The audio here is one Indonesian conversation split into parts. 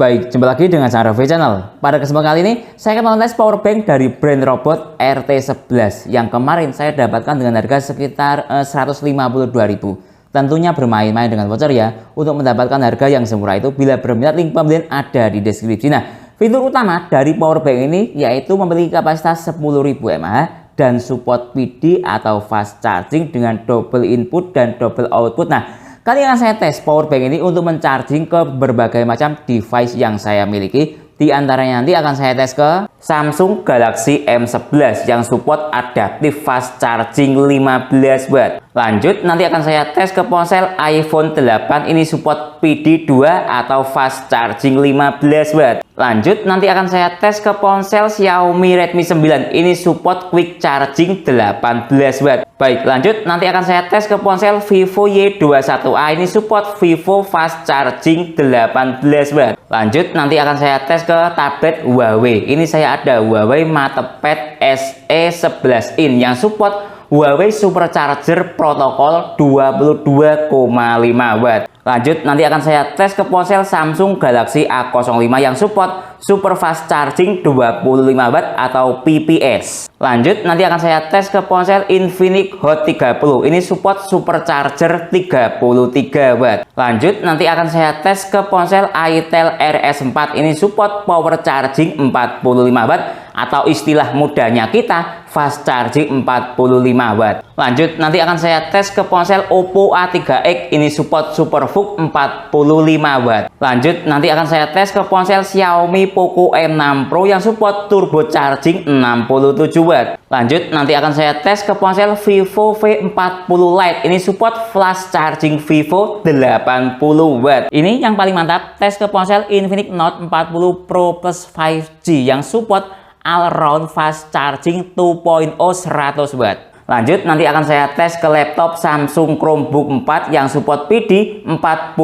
Baik, jumpa lagi dengan saya Raffi Channel. Pada kesempatan kali ini, saya akan mengetes powerbank dari brand Robot RT11 yang kemarin saya dapatkan dengan harga sekitar 152.000. Tentunya bermain-main dengan voucher ya, untuk mendapatkan harga yang semurah itu. Bila berminat, link pembelian ada di deskripsi. Nah, fitur utama dari powerbank ini yaitu memiliki kapasitas 10.000 mAh dan support PD atau fast charging dengan double input dan double output. Nah, kali ini akan saya tes powerbank ini untuk mencharging ke berbagai macam device yang saya miliki. Di antaranya nanti akan saya tes ke Samsung Galaxy M11 yang support adaptive fast charging 15 watt. Lanjut, nanti akan saya tes ke ponsel iPhone 8 ini support PD 2 atau fast charging 15 watt. Lanjut, nanti akan saya tes ke ponsel Xiaomi Redmi 9 ini support quick charging 18 watt. Baik, lanjut, nanti akan saya tes ke ponsel Vivo Y21A ini support Vivo fast charging 18 watt. Lanjut, nanti akan saya tes ke tablet Huawei. Ini saya ada Huawei MatePad SE11 in yang support Huawei Supercharger protokol 22,5 watt. Lanjut, nanti akan saya tes ke ponsel Samsung Galaxy A05 yang support super fast charging 25 watt atau PPS. Lanjut, nanti akan saya tes ke ponsel Infinix Hot 30 ini support supercharger 33 watt. Lanjut, nanti akan saya tes ke ponsel Itel RS4 ini support power charging 45 watt atau istilah mudahnya kita fast charging 45 watt. Lanjut, nanti akan saya tes ke ponsel Oppo A3X ini support SuperVOOC 45 watt. Lanjut, nanti akan saya tes ke ponsel Xiaomi Poco M6 Pro yang support turbo charging 67 watt. Lanjut, nanti akan saya tes ke ponsel Vivo V40 Lite ini support flash charging Vivo 80 watt. Ini yang paling mantap, tes ke ponsel Infinix Note 40 Pro Plus 5G yang support all round fast charging 2.0 100 watt. Lanjut, nanti akan saya tes ke laptop Samsung Chromebook 4 yang support PD 45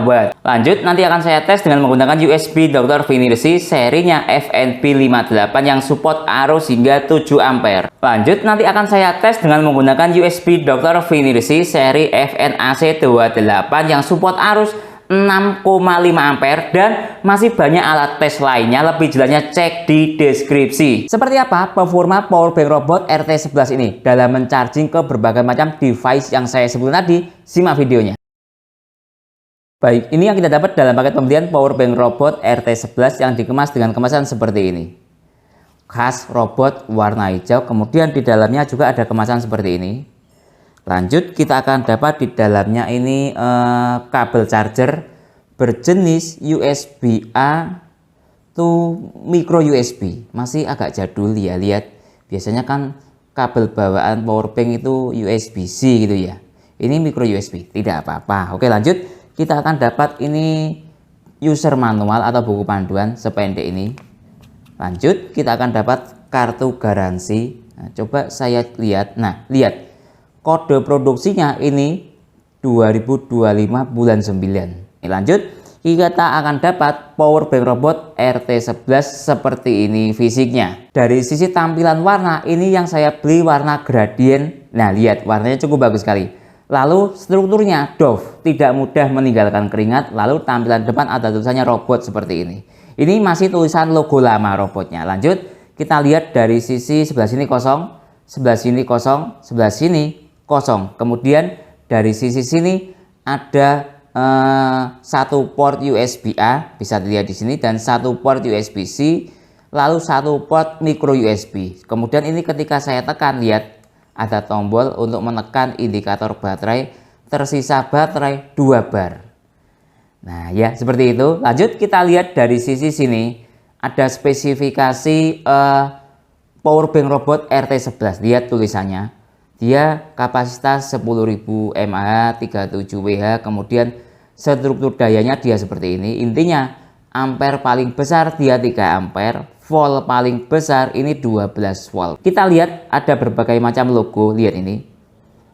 watt. Lanjut, nanti akan saya tes dengan menggunakan USB Dr. Vinirsi serinya FNP58 yang support arus hingga 7 ampere. Lanjut, nanti akan saya tes dengan menggunakan USB Dr. Vinirsi seri FNAC28 yang support arus 6,5 ampere dan masih banyak alat tes lainnya. Lebih jelasnya cek di deskripsi. Seperti apa performa powerbank Robot RT11 ini dalam mencharging ke berbagai macam device yang saya sebut tadi? Simak videonya. Baik, ini yang kita dapat dalam paket pembelian powerbank Robot RT11 yang dikemas dengan kemasan seperti ini. Khas robot warna hijau, kemudian di dalamnya juga ada kemasan seperti ini. Lanjut, kita akan dapat di dalamnya ini kabel charger berjenis USB-A to micro USB. Masih agak jadul ya, lihat. Biasanya kan kabel bawaan powerbank itu USB-C gitu ya. Ini micro USB, tidak apa-apa. Oke, lanjut. Kita akan dapat ini user manual atau buku panduan sependek ini. Lanjut, kita akan dapat kartu garansi. Nah, coba saya lihat. Nah, lihat. Kode produksinya ini 2025 bulan 9. Lanjut, kita akan dapat powerbank Robot RT11 seperti ini fisiknya. Dari sisi tampilan warna, ini yang saya beli warna gradient. Nah, lihat warnanya cukup bagus sekali. Lalu strukturnya doff, tidak mudah meninggalkan keringat. Lalu tampilan depan ada tulisannya robot seperti ini. Ini masih tulisan logo lama robotnya. Lanjut, kita lihat dari sisi sebelah sini kosong, sebelah sini kosong, sebelah sini kosong. Kemudian dari sisi sini ada satu port USB-A bisa dilihat di sini dan satu port USB-C, lalu satu port micro USB. Kemudian ini ketika saya tekan, lihat ada tombol untuk menekan indikator baterai, tersisa baterai 2 bar. Nah ya, seperti itu. Lanjut, kita lihat dari sisi sini ada spesifikasi powerbank Robot RT11. Lihat tulisannya. Dia kapasitas 10.000 mAh, 37 Wh, kemudian struktur dayanya dia seperti ini. Intinya ampere paling besar dia 3 ampere, volt paling besar ini 12 volt. Kita lihat ada berbagai macam logo, lihat ini.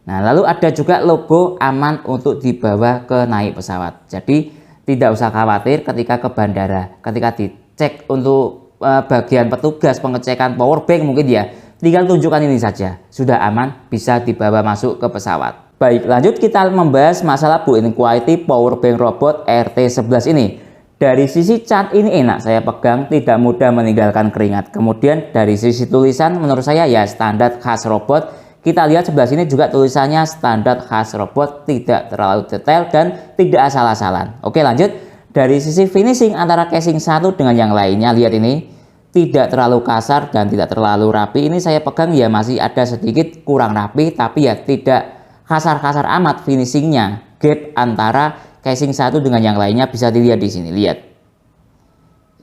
Nah, lalu ada juga logo aman untuk dibawa ke naik pesawat. Jadi tidak usah khawatir ketika ke bandara, ketika dicek untuk bagian petugas pengecekan powerbank mungkin ya. Tinggal tunjukkan ini saja, sudah aman, bisa dibawa masuk ke pesawat. Baik, lanjut kita membahas masalah build quality powerbank Robot RT11 ini. Dari sisi cat ini enak saya pegang, tidak mudah meninggalkan keringat. Kemudian dari sisi tulisan menurut saya ya standar khas robot. Kita lihat sebelah sini juga tulisannya standar khas robot, tidak terlalu detail dan tidak asal-asalan. Oke, lanjut. Dari sisi finishing antara casing satu dengan yang lainnya, lihat ini tidak terlalu kasar dan tidak terlalu rapi. Ini saya pegang ya masih ada sedikit kurang rapi, tapi ya tidak kasar-kasar amat finishingnya. Gap antara casing satu dengan yang lainnya bisa dilihat di sini, lihat.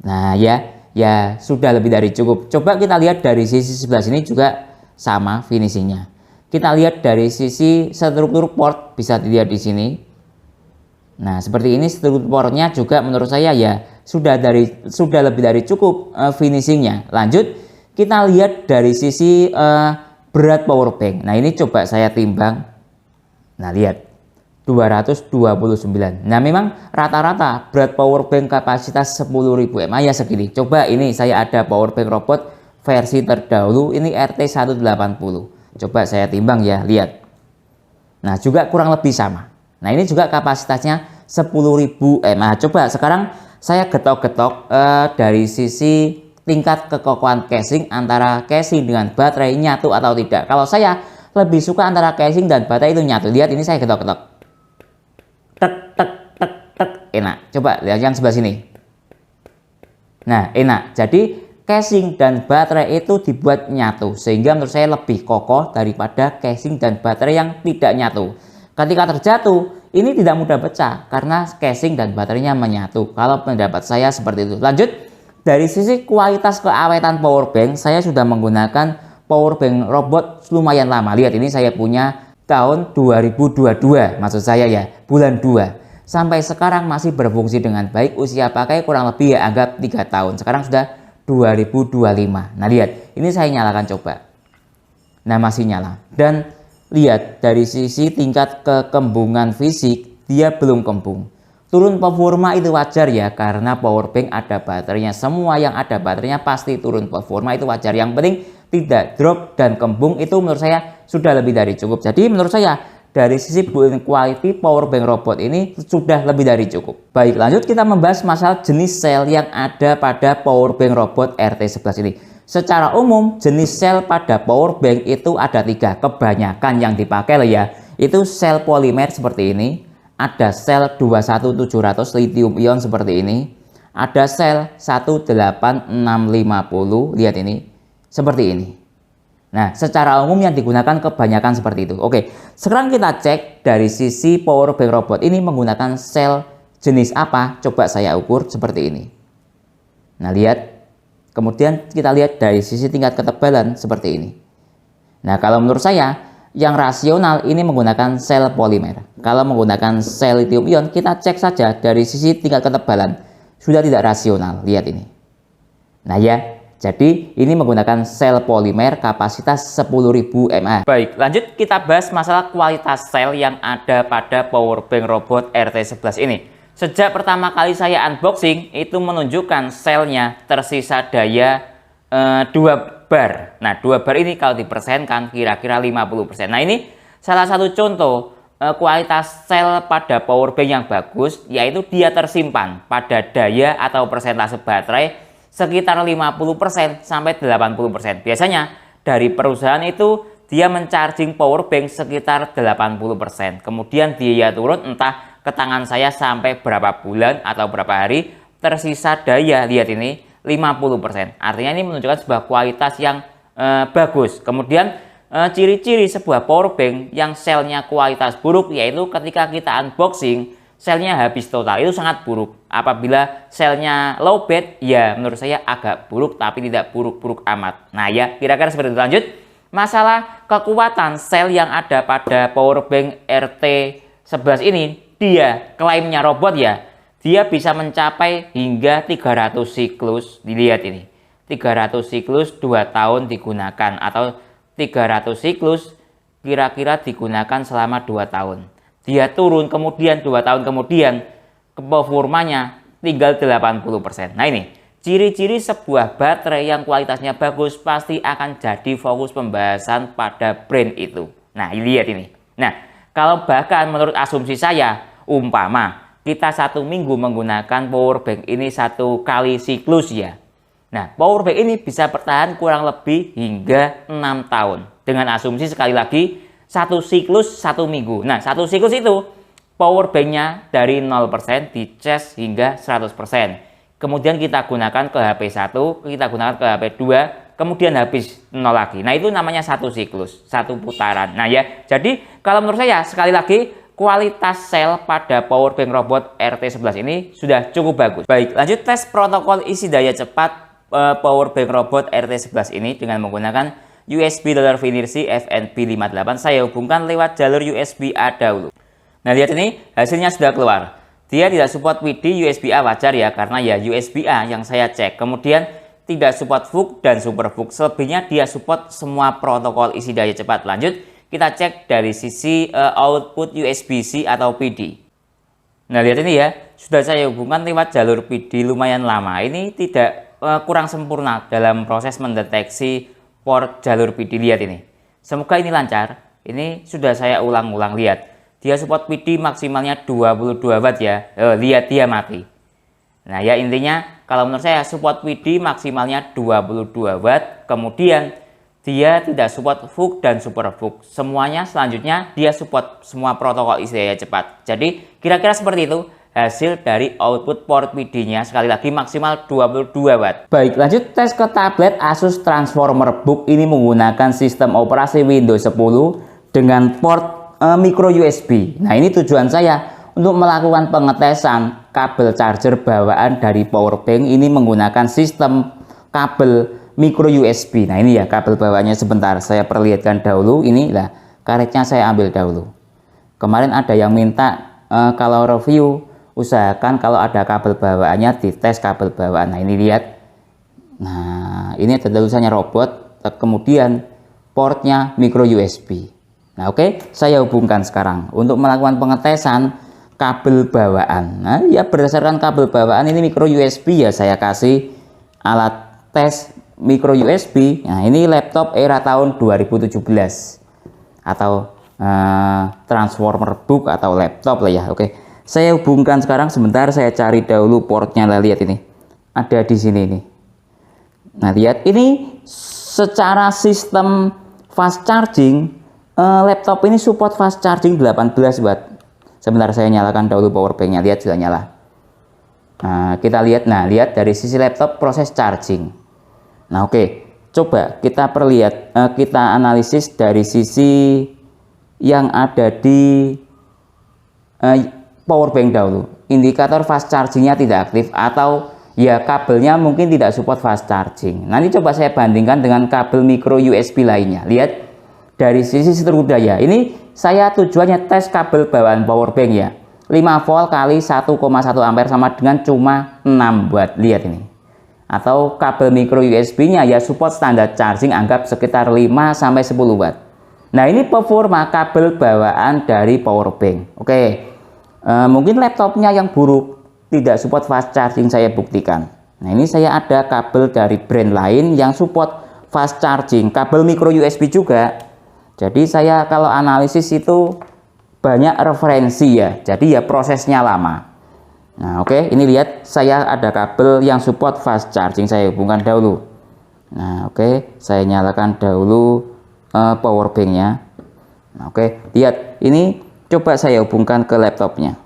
Nah ya sudah lebih dari cukup. Coba kita lihat dari sisi sebelah sini juga sama finishingnya. Kita lihat dari sisi struktur port bisa dilihat di sini. Nah seperti ini struktur portnya juga menurut saya ya sudah lebih dari cukup finishingnya. Lanjut kita lihat dari sisi berat power bank. Nah ini coba saya timbang. Nah lihat 229. Nah memang rata-rata berat power bank kapasitas 10.000 mAh ya segini. Coba ini saya ada power bank robot versi terdahulu, ini RT180. Coba saya timbang ya, lihat. Nah juga kurang lebih sama. Nah ini juga kapasitasnya 10.000 mAh. Coba sekarang saya getok-getok dari sisi tingkat kekokohan casing antara casing dengan baterai nyatu atau tidak. Kalau saya lebih suka antara casing dan baterai itu nyatu. Lihat ini saya getok-getok. Tek tek tek tek, enak. Coba lihat yang sebelah sini. Nah enak, jadi casing dan baterai itu dibuat nyatu sehingga menurut saya lebih kokoh daripada casing dan baterai yang tidak nyatu. Ketika terjatuh ini tidak mudah pecah karena casing dan baterainya menyatu. Kalau pendapat saya seperti itu. Lanjut, dari sisi kualitas keawetan power bank, saya sudah menggunakan power bank robot lumayan lama. Lihat ini saya punya tahun 2022, maksud saya ya bulan 2 sampai sekarang masih berfungsi dengan baik. Usia pakai kurang lebih ya anggap 3 tahun. Sekarang sudah 2025. Nah lihat ini saya nyalakan coba. Nah masih nyala. Dan lihat dari sisi tingkat kekembungan fisik dia belum kembung. Turun performa itu wajar ya karena power bank ada baterainya. Semua yang ada baterainya pasti turun performa, itu wajar. Yang penting tidak drop dan kembung, itu menurut saya sudah lebih dari cukup. Jadi menurut saya dari sisi build quality power bank robot ini sudah lebih dari cukup. Baik, lanjut kita membahas masalah jenis sel yang ada pada power bank robot RT11 ini. Secara umum jenis sel pada power bank itu ada 3. Kebanyakan yang dipakai ya itu sel polimer seperti ini. Ada sel 21700 lithium ion seperti ini. Ada sel 18650, lihat ini seperti ini. Nah secara umum yang digunakan kebanyakan seperti itu. Oke, sekarang kita cek dari sisi power bank robot ini menggunakan sel jenis apa. Coba saya ukur seperti ini. Nah lihat, kemudian kita lihat dari sisi tingkat ketebalan seperti ini. Nah kalau menurut saya yang rasional ini menggunakan sel polimer. Kalau menggunakan sel lithium ion, kita cek saja dari sisi tingkat ketebalan sudah tidak rasional. Lihat ini. Nah ya, jadi ini menggunakan sel polimer kapasitas 10.000 mAh. Baik, lanjut kita bahas masalah kualitas sel yang ada pada power bank robot RT11 ini. Sejak pertama kali saya unboxing itu menunjukkan selnya tersisa daya 2 bar. Nah 2 bar ini kalau dipersenkan kira-kira 50%. Nah ini salah satu contoh kualitas sel pada power bank yang bagus, yaitu dia tersimpan pada daya atau persentase baterai sekitar 50% sampai 80%. Biasanya dari perusahaan itu dia mencharging power bank sekitar 80%. Kemudian dia turun entah ke tangan saya sampai berapa bulan atau berapa hari, tersisa daya, lihat ini 50%. Artinya ini menunjukkan sebuah kualitas yang bagus. Kemudian ciri-ciri sebuah power bank yang selnya kualitas buruk yaitu ketika kita unboxing selnya habis total, itu sangat buruk. Apabila selnya low bed ya menurut saya agak buruk tapi tidak buruk-buruk amat. Nah ya kira-kira seperti itu. Lanjut, masalah kekuatan sel yang ada pada power bank RT11 ini, dia klaimnya robot ya, dia bisa mencapai hingga 300 siklus. Dilihat ini 300 siklus 2 tahun digunakan, atau 300 siklus kira-kira digunakan selama 2 tahun. Dia turun kemudian 2 tahun kemudian performanya tinggal 80%. Nah ini ciri-ciri sebuah baterai yang kualitasnya bagus pasti akan jadi fokus pembahasan pada brand itu. Nah lihat ini. Nah kalau bahkan menurut asumsi saya, umpama kita 1 minggu menggunakan power bank ini 1 kali siklus ya. Nah, power bank ini bisa bertahan kurang lebih hingga 6 tahun. Dengan asumsi sekali lagi 1 siklus 1 minggu. Nah, 1 siklus itu power banknya dari 0% dicas hingga 100%. Kemudian kita gunakan ke HP 1, kita gunakan ke HP 2, kemudian habis 0 lagi. Nah, itu namanya 1 siklus, 1 putaran. Nah ya, jadi kalau menurut saya sekali lagi kualitas sel pada power bank robot RT11 ini sudah cukup bagus. Baik, lanjut tes protokol isi daya cepat power bank robot RT11 ini dengan menggunakan USB Dollar Finercy FNB58. Saya hubungkan lewat jalur USB A dahulu. Nah, lihat ini hasilnya sudah keluar. Dia tidak support WD, USB A wajar ya, karena ya USB A yang saya cek. Kemudian tidak support VOOC dan Super VOOC. Selebihnya dia support semua protokol isi daya cepat. Lanjut, kita cek dari sisi output USB-C atau PD. Nah, lihat ini ya, sudah saya hubungkan lewat jalur PD lumayan lama. Ini tidak kurang sempurna dalam proses mendeteksi port jalur PD. Lihat ini. Semoga ini lancar. Ini sudah saya ulang-ulang, lihat. Dia support PD maksimalnya 22 watt ya. Lihat dia mati. Nah ya, intinya kalau menurut saya support PD maksimalnya 22 watt. Kemudian dia tidak support VOOC dan Super VOOC. Semuanya selanjutnya dia support semua protokol isi daya cepat. Jadi kira-kira seperti itu hasil dari output port PD-nya. Sekali lagi maksimal 22 watt. Baik, lanjut tes ke tablet Asus Transformer Book. Ini menggunakan sistem operasi Windows 10 dengan port micro USB. Nah, ini tujuan saya untuk melakukan pengetesan kabel charger bawaan dari power bank ini menggunakan sistem kabel micro USB. Nah, ini ya kabel bawaannya, sebentar saya perlihatkan dahulu. Ini lah karetnya, saya ambil dahulu. Kemarin ada yang minta kalau review usahakan kalau ada kabel bawaannya dites kabel bawaan. Nah, ini lihat. Nah, ini ada tulisannya robot, kemudian portnya micro USB. Nah, oke, saya hubungkan sekarang untuk melakukan pengetesan kabel bawaan. Nah, ya berdasarkan kabel bawaan ini micro USB ya, saya kasih alat tes micro USB. Nah, ini laptop era tahun 2017 atau Transformer Book atau laptop lah ya. Oke, saya hubungkan sekarang, sebentar saya cari dahulu portnya lah. Lihat ini, ada di sini nih. Nah, lihat ini secara sistem fast charging laptop ini support fast charging 18 watt. Sebentar saya nyalakan dahulu power banknya. Lihat sudah nyala. Nah, kita lihat. Nah, lihat dari sisi laptop proses charging. Nah, oke, coba kita perlihat, kita analisis dari sisi yang ada di power bank dahulu. Indikator fast chargingnya tidak aktif atau ya kabelnya mungkin tidak support fast charging. Nanti coba saya bandingkan dengan kabel micro USB lainnya. Lihat dari sisi struktur daya. Ini saya tujuannya tes kabel bawaan power bank ya. 5 volt kali 1,1 ampere sama dengan cuma 6 watt. Lihat ini. Atau kabel micro USB-nya ya support standar charging, anggap sekitar 5 sampai 10 watt. Nah, ini performa kabel bawaan dari power bank. Oke. Mungkin laptopnya yang buruk, tidak support fast charging, saya buktikan. Nah, ini saya ada kabel dari brand lain yang support fast charging, kabel micro USB juga. Jadi saya kalau analisis itu banyak referensi ya, jadi ya prosesnya lama. Nah, oke, ini lihat saya ada kabel yang support fast charging, saya hubungkan dahulu. Nah, oke, saya nyalakan dahulu power banknya. Nah, oke, lihat ini, coba saya hubungkan ke laptopnya.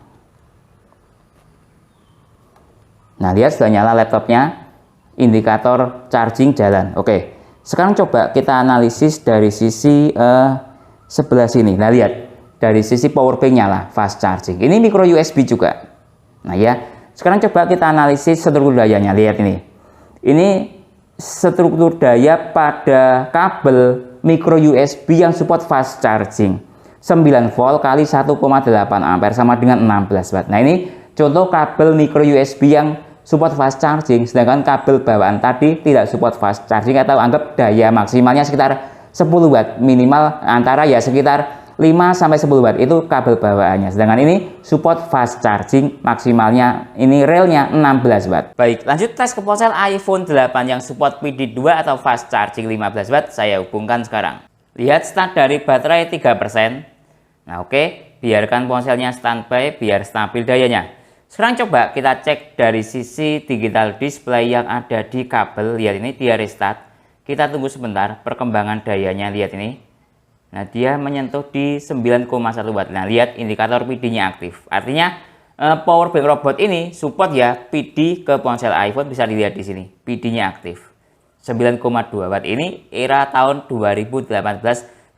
Nah, lihat sudah nyala laptopnya, indikator charging jalan. Oke, sekarang coba kita analisis dari sisi sebelah sini. Nah, lihat dari sisi power bank nyala fast charging. Ini micro USB juga. Nah ya, sekarang coba kita analisis struktur dayanya. Lihat ini. Ini struktur daya pada kabel micro USB yang support fast charging. 9 volt kali 1,8 ampere sama dengan 16 watt. Nah, ini contoh kabel micro USB yang support fast charging, sedangkan kabel bawaan tadi tidak support fast charging atau anggap daya maksimalnya sekitar 10 watt, minimal antara ya sekitar 5 sampai 10 watt itu kabel bawaannya. Sedangkan ini support fast charging maksimalnya ini relnya 16 watt. Baik, lanjut tes ke ponsel iPhone 8 yang support PD2 atau fast charging 15 watt. Saya hubungkan sekarang. Lihat start dari baterai 3%. Nah, oke, biarkan ponselnya standby biar stabil dayanya. Sekarang coba kita cek dari sisi digital display yang ada di kabel. Lihat ini dia restart. Kita tunggu sebentar perkembangan dayanya. Lihat ini. Nah, dia menyentuh di 9,1 watt. Nah, lihat indikator PD-nya aktif. Artinya power bank robot ini support ya PD ke ponsel iPhone. Bisa dilihat di sini. PD-nya aktif. 9,2 watt ini era tahun 2018.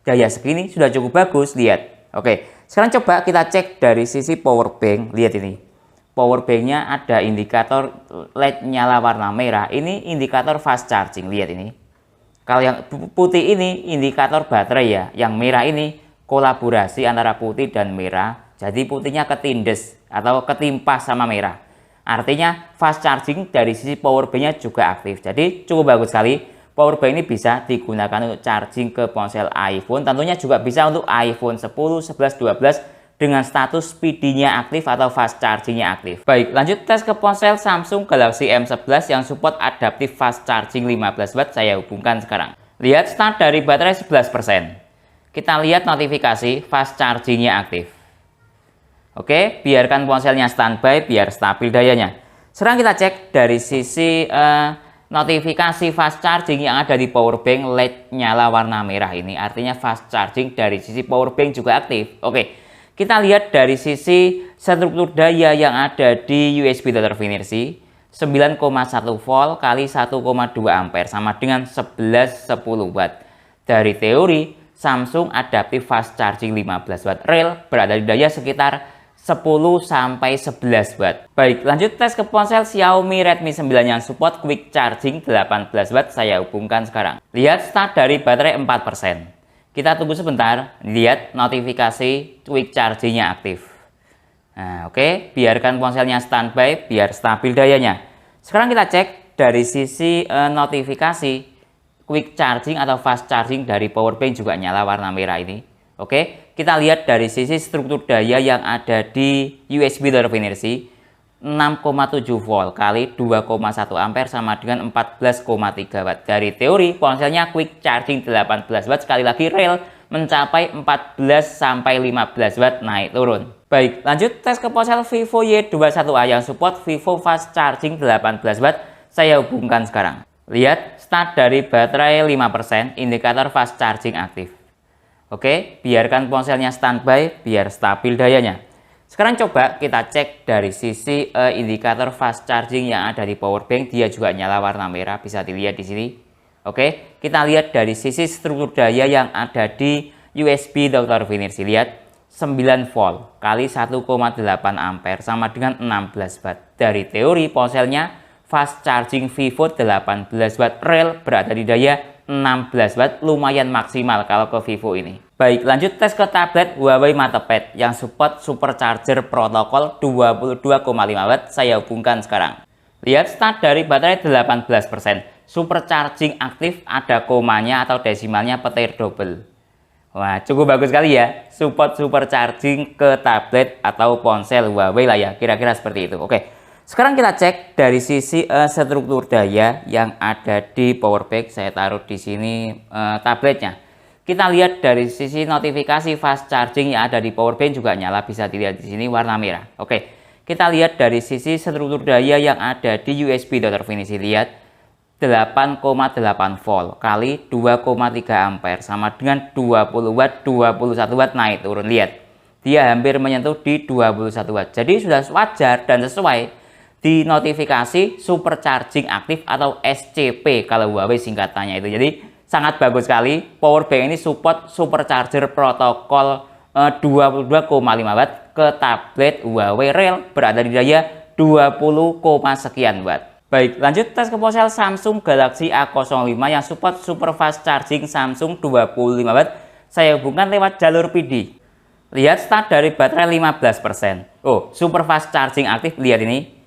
Daya segini sudah cukup bagus. Lihat. Oke, sekarang coba kita cek dari sisi power bank. Lihat ini. Power banknya ada indikator LED nyala warna merah. Ini indikator fast charging. Lihat ini. Kalau yang putih ini indikator baterai ya. Yang merah ini kolaborasi antara putih dan merah. Jadi putihnya ketindes atau ketimpa sama merah. Artinya fast charging dari sisi power banknya juga aktif. Jadi cukup bagus sekali. Power bank ini bisa digunakan untuk charging ke ponsel iPhone. Tentunya juga bisa untuk iPhone 10, 11, 12 dengan status PD-nya aktif atau fast charging-nya aktif. Baik, lanjut tes ke ponsel Samsung Galaxy M11 yang support adaptive fast charging 15 watt. Saya hubungkan sekarang. Lihat start dari baterai 11%. Kita lihat notifikasi fast charging-nya aktif. Oke, biarkan ponselnya standby biar stabil dayanya. Sekarang kita cek dari sisi notifikasi fast charging yang ada di power bank LED nyala warna merah ini. Artinya fast charging dari sisi power bank juga aktif. Oke. Kita lihat dari sisi struktur daya yang ada di USB terdefinisi 9,1 volt kali 1,2 ampere sama dengan 1110 watt. Dari teori Samsung Adaptive Fast Charging 15 watt real berada di daya sekitar 10 sampai 11 watt. Baik, lanjut tes ke ponsel Xiaomi Redmi 9 yang support quick charging 18 watt. Saya hubungkan sekarang. Lihat start dari baterai 4%. Kita tunggu sebentar, lihat notifikasi quick charging-nya aktif. Nah, oke, biarkan ponselnya standby biar stabil dayanya. Sekarang kita cek dari sisi notifikasi quick charging atau fast charging dari power bank juga nyala warna merah ini. Oke, kita lihat dari sisi struktur daya yang ada di USB terdefinisi 6,7 volt kali 2,1 ampere sama dengan 14,3 watt. Dari teori ponselnya quick charging 18 watt, sekali lagi real mencapai 14 sampai 15 watt naik turun. Baik, lanjut tes ke ponsel Vivo Y21A yang support Vivo fast charging 18 watt. Saya hubungkan sekarang. Lihat start dari baterai 5%, indikator fast charging aktif. Oke, biarkan ponselnya standby biar stabil dayanya. Sekarang coba kita cek dari sisi indikator fast charging yang ada di power bank. Dia juga nyala warna merah, bisa dilihat di sini. Oke, kita lihat dari sisi struktur daya yang ada di USB terdefinisi. Lihat 9 volt kali 1,8 ampere sama dengan 16 watt. Dari teori ponselnya fast charging Vivo 18 watt real berada di daya 16 watt, lumayan maksimal kalau ke Vivo ini. Baik, lanjut tes ke tablet Huawei MatePad yang support supercharger protokol 22,5 watt. Saya hubungkan sekarang. Lihat start dari baterai 18%. Supercharging aktif, ada komanya atau desimalnya petir double. Wah, cukup bagus sekali ya. Support supercharging ke tablet atau ponsel Huawei lah ya. Kira-kira seperti itu. Oke. Sekarang kita cek dari sisi struktur daya yang ada di power bank. Saya taruh di sini tabletnya. Kita lihat dari sisi notifikasi fast charging yang ada di power bank juga nyala, bisa dilihat di sini warna merah. Oke, kita lihat dari sisi struktur daya yang ada di USB terdefinisi. Lihat 8,8 volt kali 2,3 ampere sama dengan 20 watt, 21 watt naik turun. Lihat, dia hampir menyentuh di 21 watt. Jadi sudah wajar dan sesuai di notifikasi supercharging aktif atau SCP kalau Huawei singkatannya itu. Jadi sangat bagus sekali. Power bank ini support supercharger protokol 22,5 watt ke tablet Huawei real berada di daya 20, sekian watt. Baik, lanjut tes ke ponsel Samsung Galaxy A05 yang support super fast charging Samsung 25 watt. Saya hubungkan lewat jalur PD. Lihat start dari baterai 15%. Oh, super fast charging aktif, lihat ini.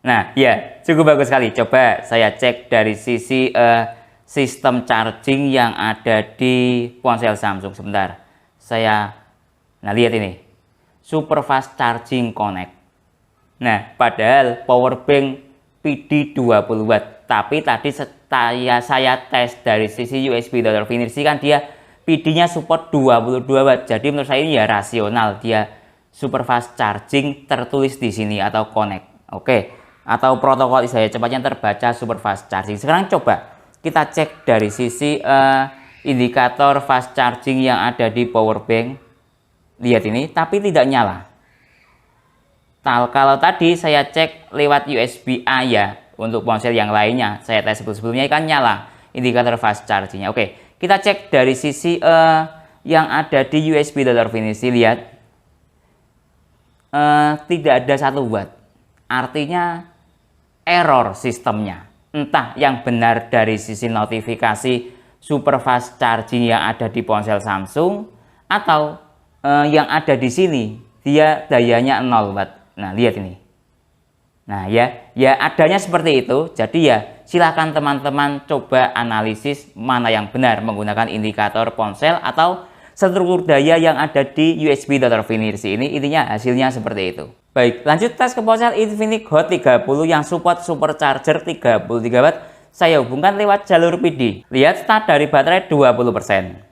Nah, ya, cukup bagus sekali. Coba saya cek dari sisi sistem charging yang ada di ponsel Samsung. Sebentar, nah lihat ini, super fast charging connect. Nah, padahal power bank PD 20 watt, tapi tadi saya tes dari sisi USB terdefinisi kan dia PD-nya support 22 watt. Jadi menurut saya ini ya rasional, dia super fast charging tertulis di sini atau connect. Oke, atau protokol daya cepatnya terbaca super fast charging. Sekarang coba kita cek dari sisi indikator fast charging yang ada di power bank. Lihat ini, tapi tidak nyala. Kalau tadi saya cek lewat USB A ya, untuk ponsel yang lainnya saya tes sebelumnya kan nyala indikator fast chargingnya. Oke, kita cek dari sisi yang ada di USB data finisi. Lihat, tidak ada 1 watt, artinya error sistemnya. Entah yang benar dari sisi notifikasi super fast charging yang ada di ponsel Samsung, atau yang ada di sini dia dayanya 0 watt. Nah, lihat ini. Nah, ya adanya seperti itu. Jadi ya silahkan teman-teman coba analisis mana yang benar menggunakan indikator ponsel atau struktur daya yang ada di USB data finisi ini. Intinya hasilnya seperti itu. Baik, lanjut tes ke ponsel Infinix Hot 30 yang support supercharger 33 watt. Saya hubungkan lewat jalur PD. Lihat start dari baterai 20%.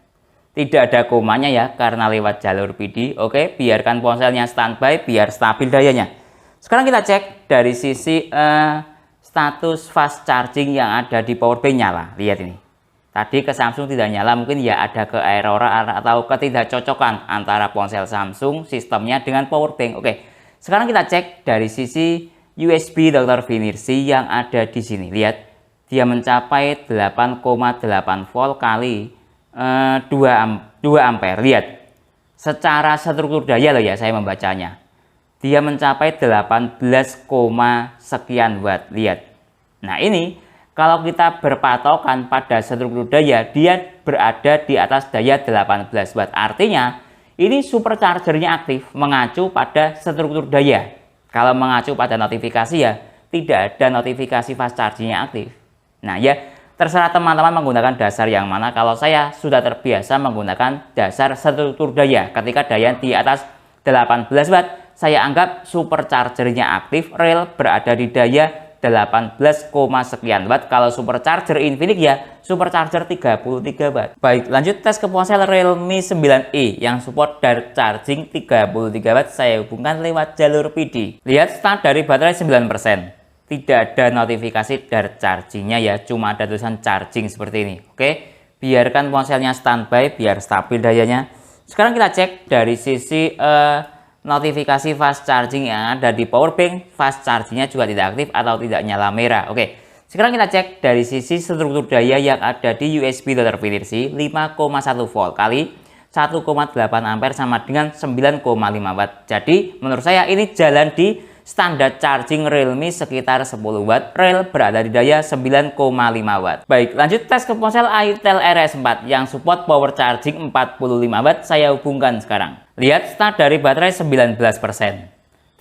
Tidak ada komanya ya, karena lewat jalur PD. Oke, biarkan ponselnya standby biar stabil dayanya. Sekarang kita cek dari sisi status fast charging yang ada di power bank nyala. Lihat ini. Tadi ke Samsung tidak nyala, mungkin ya ada ke error atau ketidakcocokan antara ponsel Samsung sistemnya dengan power bank. Oke. Sekarang kita cek dari sisi USB Dr. Finirsi yang ada di sini. Lihat, dia mencapai 8,8 volt kali 2 ampere. Lihat, secara struktur daya loh ya saya membacanya. Dia mencapai 18, sekian watt. Lihat. Nah ini kalau kita berpatokan pada struktur daya, dia berada di atas daya 18 watt. Artinya ini superchargernya aktif mengacu pada struktur daya. Kalau mengacu pada notifikasi ya tidak ada notifikasi fast chargingnya aktif. Nah ya terserah teman-teman menggunakan dasar yang mana. Kalau saya sudah terbiasa menggunakan dasar struktur daya. Ketika daya di atas 18 watt saya anggap superchargernya aktif, rel berada di daya 18, sekian watt. Kalau supercharger Infinix ya supercharger 33 watt. Baik, lanjut tes ke ponsel Realme 9i yang support direct charging 33 watt. Saya hubungkan lewat jalur PD. Lihat start dari baterai 9%. Tidak ada notifikasi direct chargingnya ya, cuma ada tulisan charging seperti ini. Oke, biarkan ponselnya standby biar stabil dayanya. Sekarang kita cek dari sisi notifikasi fast charging yang ada di power bank. Fast chargingnya juga tidak aktif atau tidak nyala merah. Oke, sekarang kita cek dari sisi struktur daya yang ada di USB Dr. Finirsi 5,1 volt kali 1,8 ampere sama dengan 9,5 watt. Jadi menurut saya ini jalan di standar charging Realme sekitar 10 watt. Rel berada di daya 9,5 watt. Baik, lanjut tes ke ponsel Itel RS4 yang support power charging 45 watt. Saya hubungkan sekarang. Lihat start dari baterai 19%.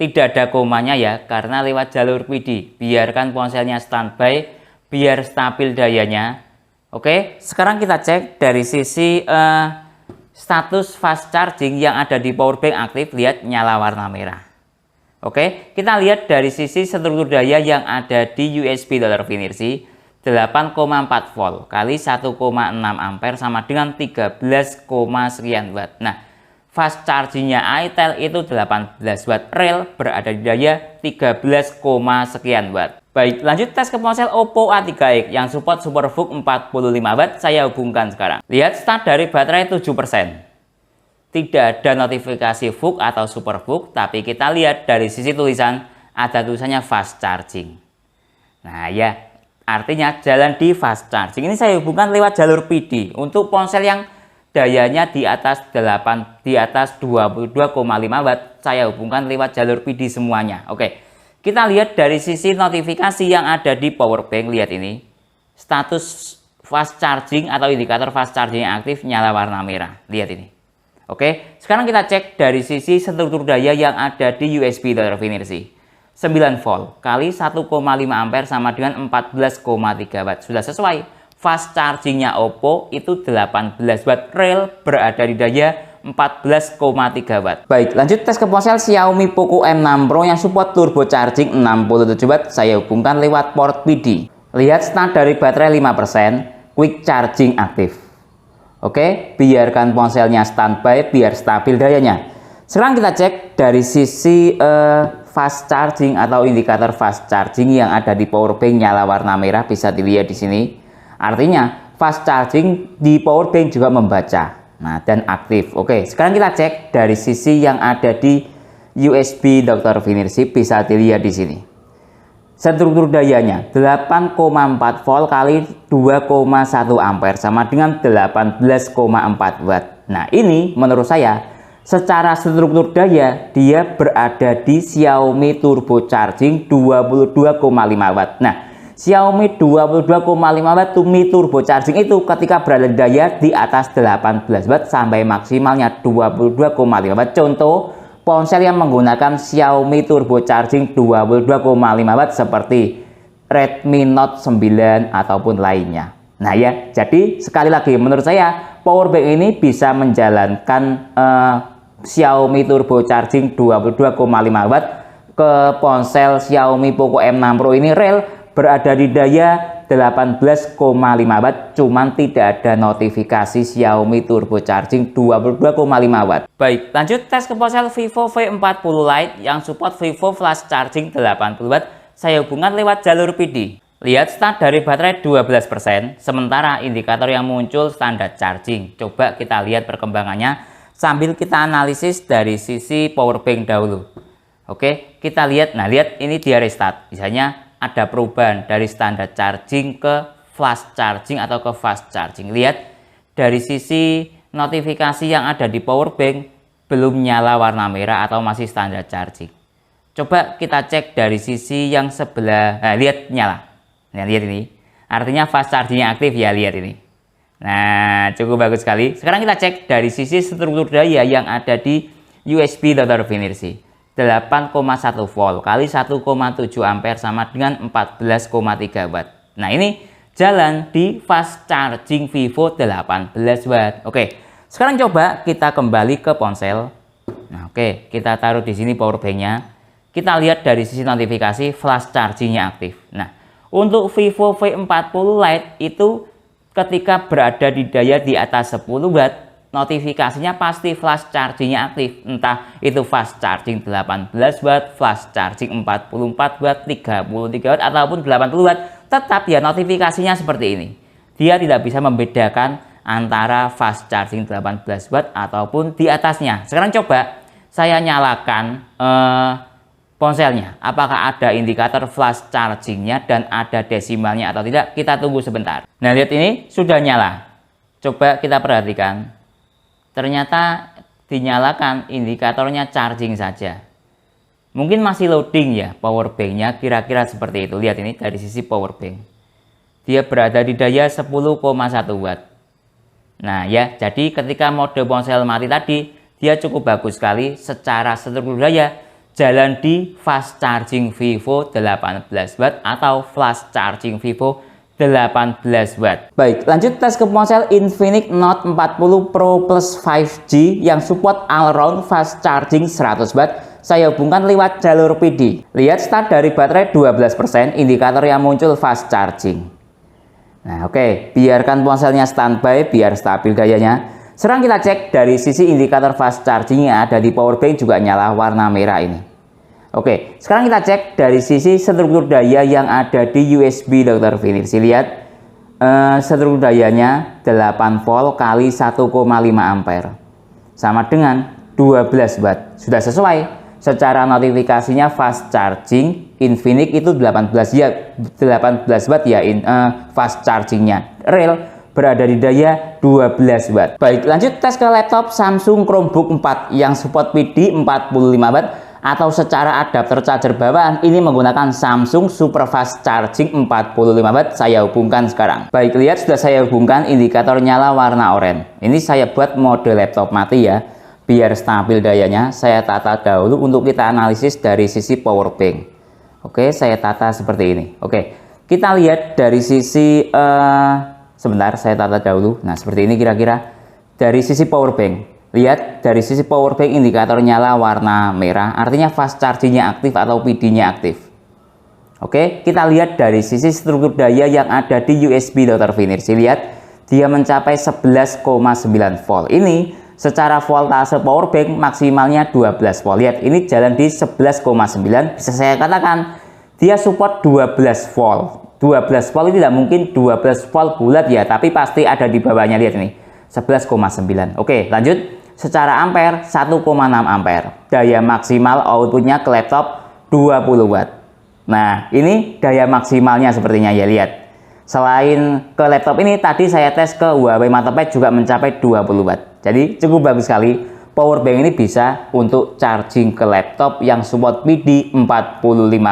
Tidak ada komanya ya, karena lewat jalur PD. Biarkan ponselnya standby biar stabil dayanya. Oke, sekarang kita cek dari sisi status fast charging yang ada di power bank aktif. Lihat nyala warna merah. Oke, kita lihat dari sisi struktur daya yang ada di USB Dr. Finirsi 8,4 volt kali 1,6 ampere sama dengan 13, sekian watt. Nah, fast chargingnya Itel itu 18 watt, rel berada di daya 13, sekian watt. Baik, lanjut tes ke ponsel Oppo A3x yang support SuperVOOC 45 watt. Saya hubungkan sekarang. Lihat start dari baterai 7%. Tidak ada notifikasi VOOC atau SuperVOOC, tapi kita lihat dari sisi tulisan ada tulisannya fast charging. Nah ya, artinya jalan di fast charging. Ini saya hubungkan lewat jalur PD untuk ponsel yang dayanya di atas 22,5 watt. Saya hubungkan lewat jalur PD semuanya. Oke, kita lihat dari sisi notifikasi yang ada di power bank. Lihat ini, status fast charging atau indikator fast charging yang aktif nyala warna merah. Lihat ini. Oke, sekarang kita cek dari sisi struktur daya yang ada di USB Dr. Finirsi 9 volt kali 1,5 ampere sama dengan 14,3 watt. Sudah sesuai. Fast chargingnya Oppo itu 18 watt, rel berada di daya 14,3 watt. Baik, lanjut tes ke ponsel Xiaomi Poco M6 Pro yang support turbo charging 67 watt. Saya hubungkan lewat port PD. Lihat start dari baterai 5%, quick charging aktif. Oke, biarkan ponselnya standby biar stabil dayanya. Sekarang kita cek dari sisi fast charging atau indikator fast charging yang ada di power bank nyala warna merah, bisa dilihat di sini. Artinya fast charging di power bank juga membaca. Nah, dan aktif. Oke, sekarang kita cek dari sisi yang ada di USB Dr. Finisip, bisa dilihat di sini. Struktur dayanya 8,4 volt kali 2,1 ampere sama dengan 18,4 watt. Nah, ini menurut saya secara struktur daya dia berada di Xiaomi Turbo Charging 22,5 watt. Nah, Xiaomi 22,5 watt Mi Turbo Charging itu ketika berada di daya di atas 18 watt sampai maksimalnya 22,5 watt. Contoh ponsel yang menggunakan Xiaomi Turbo Charging 22,5 watt seperti Redmi Note 9 ataupun lainnya. Nah ya, jadi sekali lagi menurut saya powerbank ini bisa menjalankan Xiaomi Turbo Charging 22,5 watt ke ponsel Xiaomi Poco M6 Pro ini real berada di daya 18,5 watt, cuman tidak ada notifikasi Xiaomi Turbo Charging 22,5 watt. Baik, lanjut tes ke ponsel Vivo V40 Lite yang support Vivo Flash Charging 80 watt. Saya hubungkan lewat jalur PD. Lihat start dari baterai 12%, sementara indikator yang muncul standar charging. Coba kita lihat perkembangannya sambil kita analisis dari sisi power bank dahulu. Oke, kita lihat. Nah, lihat ini dia restart. Misalnya ada perubahan dari standar charging ke flash charging atau ke fast charging. Lihat dari sisi notifikasi yang ada di power bank belum nyala warna merah atau masih standar charging. Coba kita cek dari sisi yang sebelah. Nah, lihat nyala. Nah, lihat ini. Artinya fast chargingnya aktif ya, lihat ini. Nah, cukup bagus sekali. Sekarang kita cek dari sisi struktur daya yang ada di USB Dr. Finisip. 8,1 volt kali 1,7 ampere sama dengan 14,3 watt. Nah, ini jalan di fast charging Vivo 18 watt. Oke, sekarang coba kita kembali ke ponsel. Nah, oke, kita taruh di sini power banknya. Kita lihat dari sisi notifikasi flash chargingnya aktif. Nah, untuk Vivo V40 Lite itu ketika berada di daya di atas 10 watt, notifikasinya pasti flash chargingnya aktif. Entah itu fast charging 18 watt, flash charging 44 watt, 33 watt, ataupun 80 watt. Tetap ya notifikasinya seperti ini. Dia tidak bisa membedakan antara fast charging 18 watt ataupun di atasnya. Sekarang coba saya nyalakan ponselnya. Apakah ada indikator flash chargingnya dan ada desimalnya atau tidak? Kita tunggu sebentar. Nah, lihat ini sudah nyala. Coba kita perhatikan. Ternyata dinyalakan indikatornya charging saja. Mungkin masih loading ya power banknya, kira-kira seperti itu. Lihat ini dari sisi power bank. Dia berada di daya 10,1 watt. Nah ya, jadi ketika mode ponsel mati tadi, dia cukup bagus sekali secara struktur daya. Jalan di fast charging Vivo 18 watt atau flash charging Vivo 18 watt. Baik, lanjut tes ke ponsel Infinix Note 40 Pro Plus 5G yang support all round fast charging 100 watt. Saya hubungkan lewat jalur PD. Lihat start dari baterai 12%, indikator yang muncul fast charging. Nah, oke, biarkan ponselnya standby biar stabil dayanya. Sekarang kita cek dari sisi indikator fast charging yang ada di power bank juga nyala warna merah ini. Oke, sekarang kita cek dari sisi struktur daya yang ada di USB Dr. Finisip. Lihat struktur dayanya 8 volt kali 1,5 ampere sama dengan 12 watt. Sudah sesuai. Secara notifikasinya fast charging Infinix itu 18 ya, 18 watt ya fast chargingnya. Real berada di daya 12 watt. Baik, lanjut tes ke laptop Samsung Chromebook 4 yang support PD 45 watt atau secara adapter charger bawaan ini menggunakan Samsung Super Fast Charging 45 watt. Saya hubungkan sekarang. Baik, lihat sudah saya hubungkan indikator nyala warna oranye. Ini saya buat mode laptop mati ya, biar stabil dayanya. Saya tata dahulu untuk kita analisis dari sisi power bank. Oke, saya tata seperti ini. Oke, kita lihat dari sisi sebentar, saya tata dahulu. Nah, seperti ini kira-kira dari sisi power bank. Lihat dari sisi power bank indikator nyala warna merah, artinya fast chargingnya aktif atau PD-nya aktif. Oke, kita lihat dari sisi struktur daya yang ada di USB Dr. Finisip. Lihat, dia mencapai 11,9 volt. Ini Secara voltase power bank maksimalnya 12 volt. Lihat, ini jalan di 11,9. Bisa saya katakan dia support 12 volt. 12 volt ini tidak mungkin 12 volt bulat ya, tapi pasti ada di bawahnya. Lihat ini, 11,9. Oke, lanjut. Secara ampere 1,6 ampere. Daya maksimal outputnya ke laptop 20 watt. Nah, ini daya maksimalnya sepertinya ya, lihat. Selain ke laptop ini, tadi saya tes ke Huawei MatePad juga mencapai 20 watt. Jadi cukup bagus sekali. Power bank ini bisa untuk charging ke laptop yang support PD 45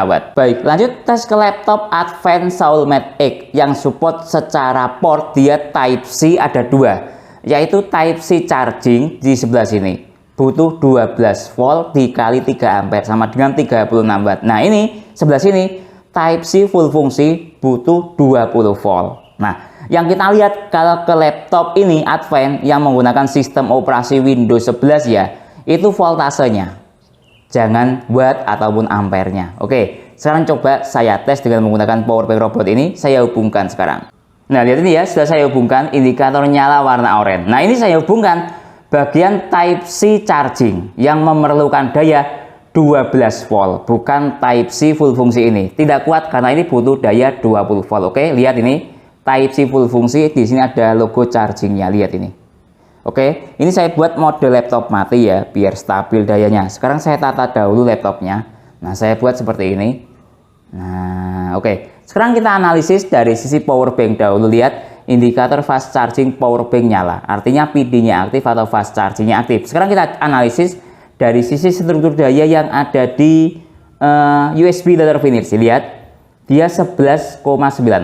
watt. Baik, lanjut tes ke laptop Advance Soulmate X yang support secara port. Dia Type-C ada dua, yaitu Type-C charging di sebelah sini. Butuh 12 volt dikali 3 ampere sama dengan 36 watt. Nah, ini sebelah sini Type-C full fungsi butuh 20 volt. Nah, yang kita lihat kalau ke laptop ini Advance yang menggunakan sistem operasi Windows 11 ya, itu voltasenya. Jangan watt ataupun ampernya. Oke, sekarang coba saya tes dengan menggunakan power bank robot ini. Saya hubungkan sekarang. Nah, lihat ini ya, sudah saya hubungkan indikator nyala warna oranye. Nah, ini saya hubungkan bagian Type-C charging yang memerlukan daya 12 volt, bukan Type-C full fungsi ini. Tidak kuat karena ini butuh daya 20 volt. Oke, lihat ini Type-C full fungsi, di sini ada logo chargingnya. Lihat ini. Oke, ini saya buat mode laptop mati ya, biar stabil dayanya. Sekarang saya tata dahulu laptopnya. Nah, saya buat seperti ini. Nah, oke. Sekarang kita analisis dari sisi power bank dahulu. Lihat indikator fast charging power bank nyala. Artinya PD-nya aktif atau fast chargingnya aktif. Sekarang kita analisis dari sisi struktur daya yang ada di USB data finish. Lihat, dia 11,9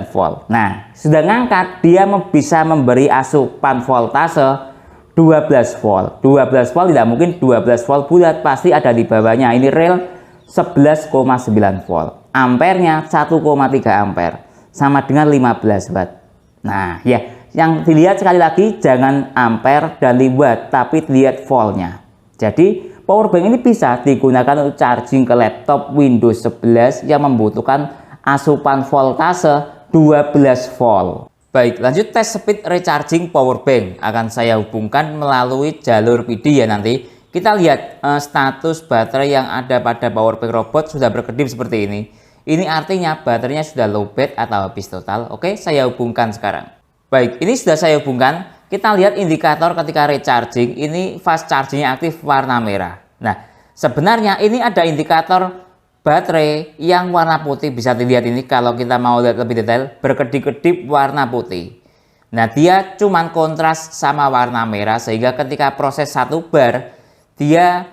volt. Nah, sudah ngangkat, dia bisa memberi asupan voltase 12 volt. 12 volt tidak mungkin 12 volt bulat, pasti ada di bawahnya. Ini real 11,9 volt. Ampernya 1,3 ampere, sama dengan 15 watt. Nah, ya, yang dilihat sekali lagi jangan ampere dan watt, tapi lihat voltnya. Jadi power bank ini bisa digunakan untuk charging ke laptop Windows 11 yang membutuhkan asupan voltase 12 volt. Baik, lanjut tes speed recharging power bank. Akan saya hubungkan melalui jalur PD ya nanti. Kita lihat status baterai yang ada pada power bank robot sudah berkedip seperti ini. Ini artinya baterainya sudah low bat atau habis total. Oke, saya hubungkan sekarang. Baik, ini sudah saya hubungkan. Kita lihat indikator ketika recharging, ini fast chargingnya aktif warna merah. Nah, sebenarnya ini ada indikator baterai yang warna putih, bisa dilihat ini kalau kita mau lihat lebih detail, berkedip-kedip warna putih. Nah, dia cuman kontras sama warna merah sehingga ketika proses 1 bar dia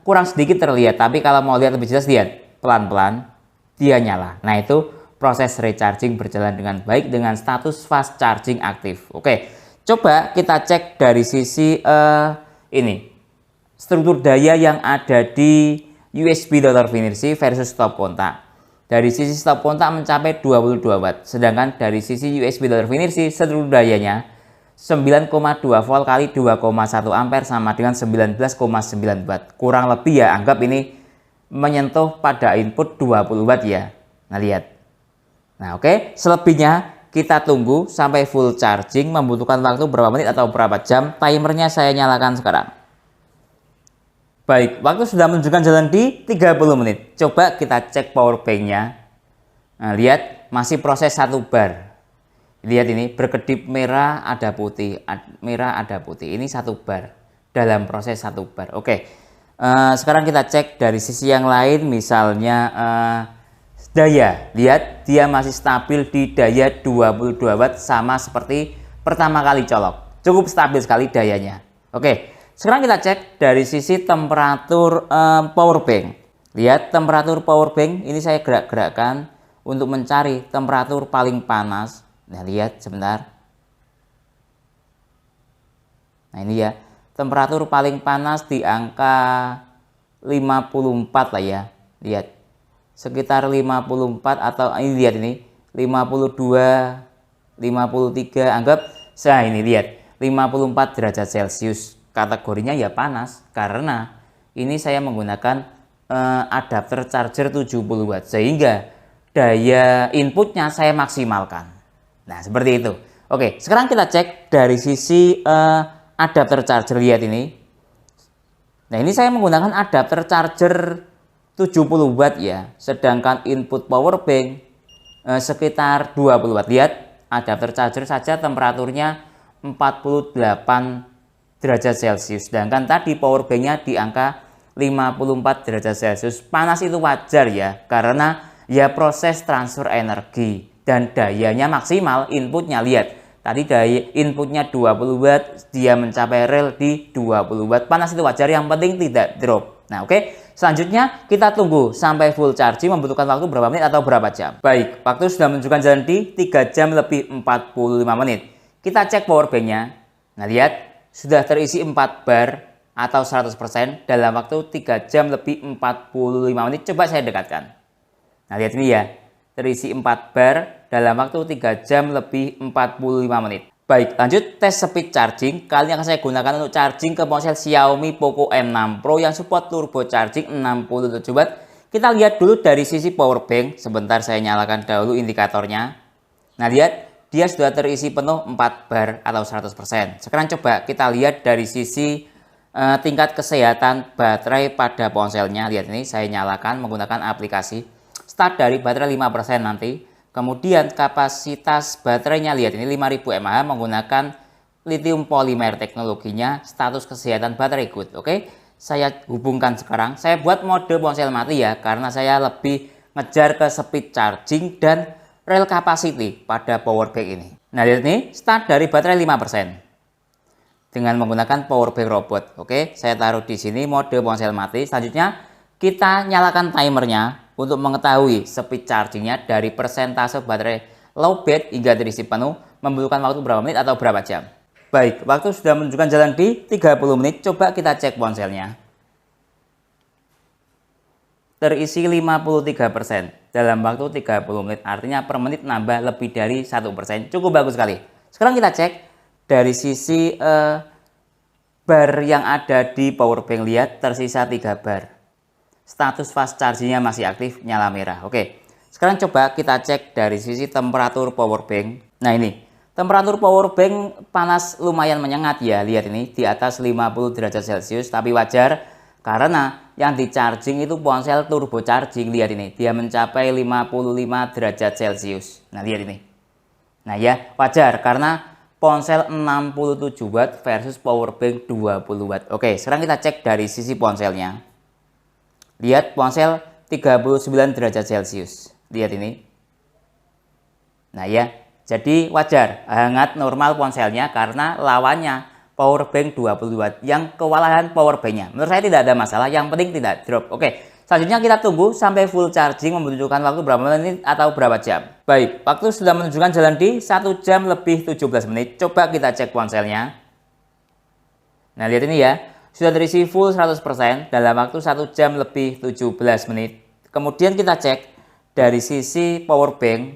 kurang sedikit terlihat, tapi kalau mau lihat lebih jelas, lihat pelan-pelan dia nyala. Nah, itu proses recharging berjalan dengan baik dengan status fast charging aktif. Oke, coba kita cek dari sisi ini struktur daya yang ada di USB data finish versus stop kontak. Dari sisi stop kontak mencapai 22 watt, sedangkan dari sisi USB data finish struktur dayanya 9,2 volt kali 2,1 ampere sama dengan 19,9 watt. Kurang lebih ya, anggap ini menyentuh pada input 20 watt ya. Nah, lihat. Nah, oke, selebihnya kita tunggu sampai full charging, membutuhkan waktu berapa menit atau berapa jam. Timernya saya nyalakan sekarang. Baik, waktu sudah menunjukkan jalan di 30 menit. Coba kita cek power bank-nya. Nah, lihat, masih proses 1 bar. Lihat ini, berkedip merah ada putih, merah ada putih. Ini 1 bar, dalam proses 1 bar. Oke, sekarang kita cek dari sisi yang lain, misalnya daya. Lihat, dia masih stabil di daya 22 watt sama seperti pertama kali colok. Cukup stabil sekali dayanya. Oke, sekarang kita cek dari sisi temperatur power bank. Lihat temperatur power bank, ini saya gerak-gerakkan untuk mencari temperatur paling panas. Nah, lihat sebentar. Nah, ini ya, temperatur paling panas di angka 54 lah ya. Lihat, sekitar 54 atau ini lihat ini 52, 53, anggap saya ini lihat 54 derajat Celcius. Kategorinya ya panas karena ini saya menggunakan adapter charger 70 watt sehingga daya inputnya saya maksimalkan. Nah, seperti itu. Oke, sekarang kita cek dari sisi adapter charger, lihat ini. Nah, ini saya menggunakan adapter charger 70 watt ya, sedangkan input power bank sekitar 20 watt. Lihat, adapter charger saja temperaturnya 48 derajat Celcius, sedangkan tadi power banknya di angka 54 derajat Celcius. Panas itu wajar ya, karena ya proses transfer energi dan dayanya maksimal. Inputnya lihat, tadi daya inputnya 20 watt, dia mencapai rel di 20 watt. Panas itu wajar, yang penting tidak drop. Nah, oke. Selanjutnya kita tunggu sampai full charging, membutuhkan waktu berapa menit atau berapa jam. Baik, waktu sudah menunjukkan jalan di 3 jam lebih 45 menit. Kita cek power banknya. Nah, lihat, sudah terisi 4 bar atau 100% dalam waktu 3 jam lebih 45 menit. Coba saya dekatkan. Nah, lihat ini ya, terisi 4 bar dalam waktu 3 jam lebih 45 menit. Baik, lanjut tes speed charging. Kali ini akan saya gunakan untuk charging ke ponsel Xiaomi Poco M6 Pro yang support turbo charging 67 watt. Kita lihat dulu dari sisi power bank. Sebentar, saya nyalakan dahulu indikatornya. Nah, lihat, dia sudah terisi penuh 4 bar atau 100%. Sekarang coba kita lihat dari sisi tingkat kesehatan baterai pada ponselnya. Lihat ini, saya nyalakan menggunakan aplikasi. Start dari baterai 5% nanti. Kemudian kapasitas baterainya, lihat ini 5000 mAh menggunakan lithium polimer teknologinya. Status kesehatan baterai good. Oke, saya hubungkan sekarang. Saya buat mode ponsel mati ya, karena saya lebih ngejar ke speed charging dan rel capacity pada power bank ini. Nah, lihat ini, start dari baterai 5% dengan menggunakan power bank robot. Oke, saya taruh di sini mode ponsel mati. Selanjutnya kita nyalakan timernya untuk mengetahui speed chargingnya dari persentase baterai low bed hingga terisi penuh, membutuhkan waktu berapa menit atau berapa jam. Baik, waktu sudah menunjukkan jalan di 30 menit. Coba kita cek ponselnya. Terisi 53% dalam waktu 30 menit, artinya per menit nambah lebih dari 1%. Cukup bagus sekali. Sekarang kita cek dari sisi bar yang ada di power bank. Lihat, tersisa 3 bar. Status fast chargingnya masih aktif, nyala merah. Oke, sekarang coba kita cek dari sisi temperatur power bank. Nah, ini temperatur power bank panas, lumayan menyengat ya. Lihat ini, di atas 50 derajat Celcius, tapi wajar karena yang di charging itu ponsel turbo charging. Lihat ini, dia mencapai 55 derajat Celcius. Nah, lihat ini. Nah ya, wajar karena ponsel 67 watt versus power bank 20 watt. Oke, sekarang kita cek dari sisi ponselnya. Lihat, ponsel 39 derajat Celcius. Lihat ini. Nah ya, jadi wajar hangat normal ponselnya karena lawannya power bank 20 watt yang kewalahan power banknya. Menurut saya tidak ada masalah, yang penting tidak drop. Oke, selanjutnya kita tunggu sampai full charging, membutuhkan waktu berapa menit atau berapa jam. Baik, waktu sudah menunjukkan jalan di 1 jam lebih 17 menit. Coba kita cek ponselnya. Nah, lihat ini ya. Sudah terisi full 100% dalam waktu 1 jam lebih 17 menit. Kemudian kita cek dari sisi power bank.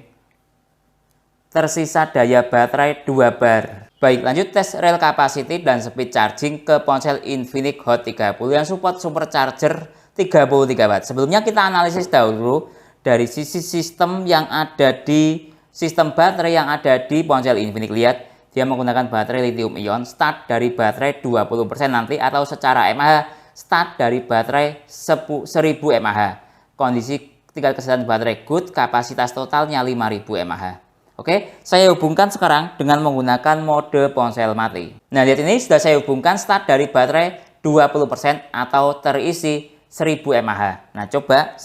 Tersisa daya baterai 2 bar. Baik, lanjut tes rel capacity dan speed charging ke ponsel Infinix Hot 30 yang support supercharger 33 watt. Sebelumnya kita analisis dahulu dari sisi sistem yang ada di sistem baterai yang ada di ponsel Infinix. Lihat, dia menggunakan baterai lithium ion, start dari baterai 20% nanti, atau secara mAh start dari baterai 1000 mAh. Kondisi tingkat kesehatan baterai good, kapasitas totalnya 5000 mAh. Oke, saya hubungkan sekarang dengan menggunakan mode ponsel mati. Nah, lihat ini sudah saya hubungkan, start dari baterai 20% atau terisi 1000 mAh. Nah, coba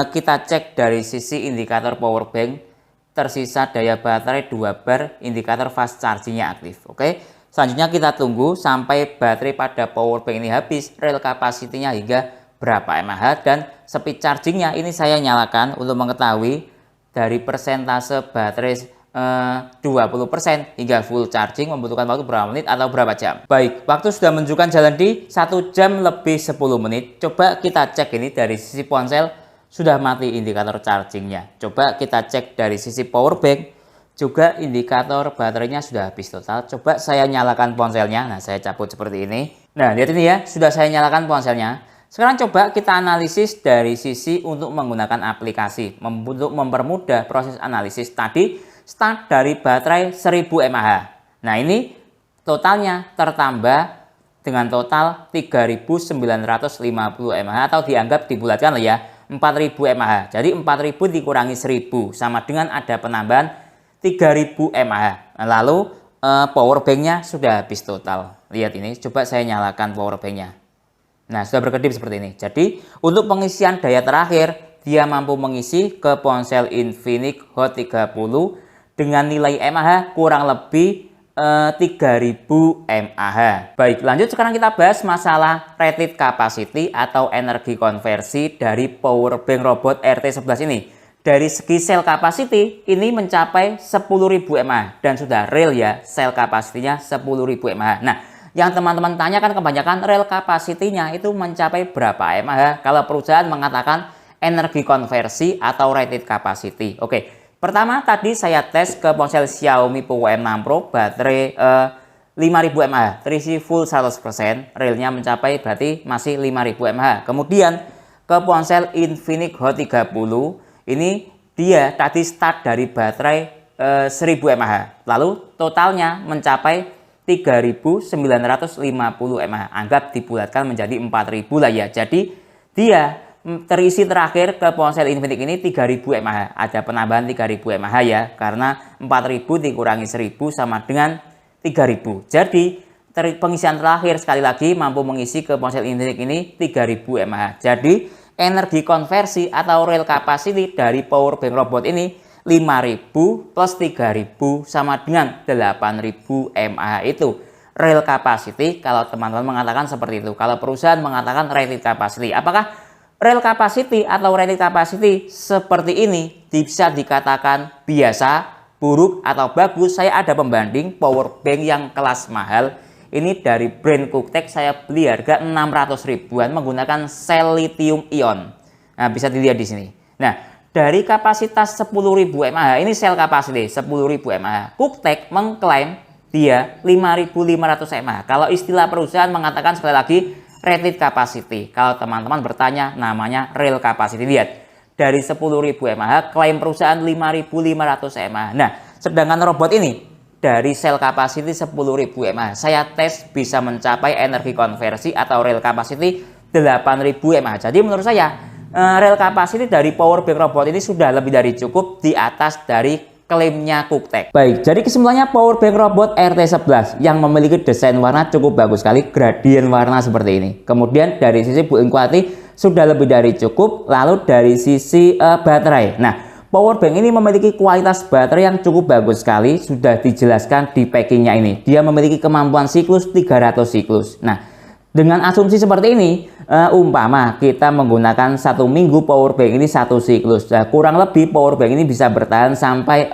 kita cek dari sisi indikator power bank. Tersisa daya baterai 2 bar, indikator fast chargingnya aktif. Oke, selanjutnya kita tunggu sampai baterai pada power bank ini habis, rel capacity-nya hingga berapa mAh, dan speed chargingnya ini saya nyalakan untuk mengetahui dari persentase baterai 20% hingga full charging, membutuhkan waktu berapa menit atau berapa jam. Baik, waktu sudah menunjukkan jalan di 1 jam lebih 10 menit. Coba kita cek ini dari sisi ponsel. Sudah mati indikator chargingnya. Coba kita cek dari sisi power bank, juga indikator baterainya sudah habis total. Coba saya nyalakan ponselnya. Nah, saya cabut seperti ini. Nah, lihat ini ya, sudah saya nyalakan ponselnya. Sekarang coba kita analisis dari sisi untuk menggunakan aplikasi. Untuk mempermudah proses analisis tadi, start dari baterai 1000 mAh. Nah, ini totalnya tertambah dengan total 3.950 mAh, atau dianggap dibulatkan lah ya 4.000 mAh. Jadi 4.000 dikurangi 1.000 sama dengan ada penambahan 3.000 mAh. Lalu power banknya sudah habis total. Lihat ini, coba saya nyalakan power banknya. Nah, sudah berkedip seperti ini. Jadi untuk pengisian daya terakhir, dia mampu mengisi ke ponsel Infinix Hot 30 dengan nilai mAh kurang lebih 3000 mAh. Baik, lanjut sekarang kita bahas masalah rated capacity atau energi konversi dari power bank robot RT11 ini. Dari segi sel capacity ini mencapai 10.000 mAh dan sudah real ya, sel kapasitinya 10.000 mAh. Nah, yang teman-teman tanyakan kebanyakan real kapasitinya itu mencapai berapa mAh kalau perusahaan mengatakan energi konversi atau rated capacity. Oke. Pertama tadi saya tes ke ponsel Xiaomi Poco M6 Pro baterai 5000 mAh, terisi full 100%, realnya mencapai berarti masih 5000 mAh. Kemudian ke ponsel Infinix Hot 30, ini dia tadi start dari baterai 1000 mAh, lalu totalnya mencapai 3950 mAh, anggap dibulatkan menjadi 4000 lah ya. Jadi dia terisi terakhir ke ponsel Infinix ini 3000 mAh. Ada penambahan 3000 mAh ya, karena 4000 dikurangi 1000 sama dengan 3000. Jadi pengisian terakhir sekali lagi mampu mengisi ke ponsel Infinix ini 3000 mAh. Jadi energi konversi atau real capacity dari power bank robot ini 5000 plus 3000 sama dengan 8000 mAh. Itu real capacity kalau teman-teman mengatakan seperti itu. Kalau perusahaan mengatakan rated capacity, apakah real capacity atau rated capacity seperti ini bisa dikatakan biasa, buruk, atau bagus? Saya ada pembanding power bank yang kelas mahal. Ini dari brand Cooktek, saya beli harga 600 ribuan menggunakan sel lithium ion. Nah, bisa dilihat di sini. Nah, dari kapasitas 10.000 mAh, ini sel capacity 10.000 mAh. Cooktek mengklaim dia 5.500 mAh. Kalau istilah perusahaan mengatakan sekali lagi rated capacity. Kalau teman-teman bertanya, namanya real capacity. Lihat, dari 10.000 mAh, klaim perusahaan 5.500 mAh. Nah, sedangkan robot ini dari sel capacity 10.000 mAh, saya tes bisa mencapai energi konversi atau real capacity 8.000 mAh. Jadi menurut saya, real capacity dari power bank robot ini sudah lebih dari cukup, di atas dari klaimnya Cooktek. Baik, jadi kesimpulannya power bank robot RT11 yang memiliki desain warna cukup bagus sekali, gradien warna seperti ini. Kemudian dari sisi build quality sudah lebih dari cukup. Lalu dari sisi baterai, nah power bank ini memiliki kualitas baterai yang cukup bagus sekali, sudah dijelaskan di packingnya ini. Dia memiliki kemampuan siklus 300 siklus. Nah, dengan asumsi seperti ini, umpama kita menggunakan 1 minggu power bank ini 1 siklus, nah, kurang lebih power bank ini bisa bertahan sampai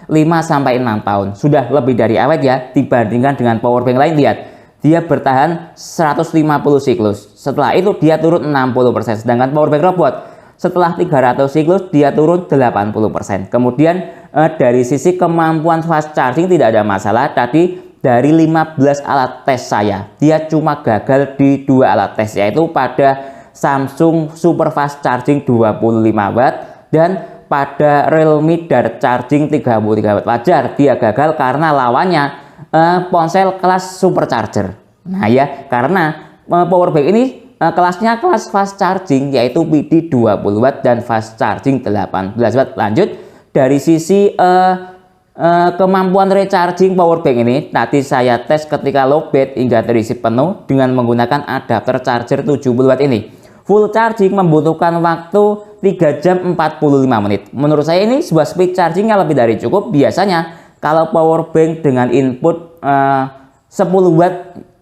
5-6 tahun. Sudah lebih dari awet ya, dibandingkan dengan power bank lain. Lihat, dia bertahan 150 siklus, setelah itu dia turun 60%. Sedangkan power bank robot setelah 300 siklus dia turun 80%. Kemudian dari sisi kemampuan fast charging tidak ada masalah. Tadi dari 15 alat tes saya, dia cuma gagal di 2 alat tes, yaitu pada Samsung Super Fast Charging 25 Watt dan pada Realme Dart Charging 33 Watt. Wajar dia gagal karena lawannya ponsel kelas supercharger. Nah ya, karena power bank ini kelasnya kelas fast charging, yaitu PD 20 Watt dan fast charging 18 Watt. Lanjut dari sisi kemampuan recharging power bank ini, tadi saya tes ketika lowbat hingga terisi penuh dengan menggunakan adapter charger 70 Watt ini. Full charging membutuhkan waktu 3 jam 45 menit. Menurut saya ini sebuah speed chargingnya lebih dari cukup. Biasanya kalau power bank dengan input 10 Watt,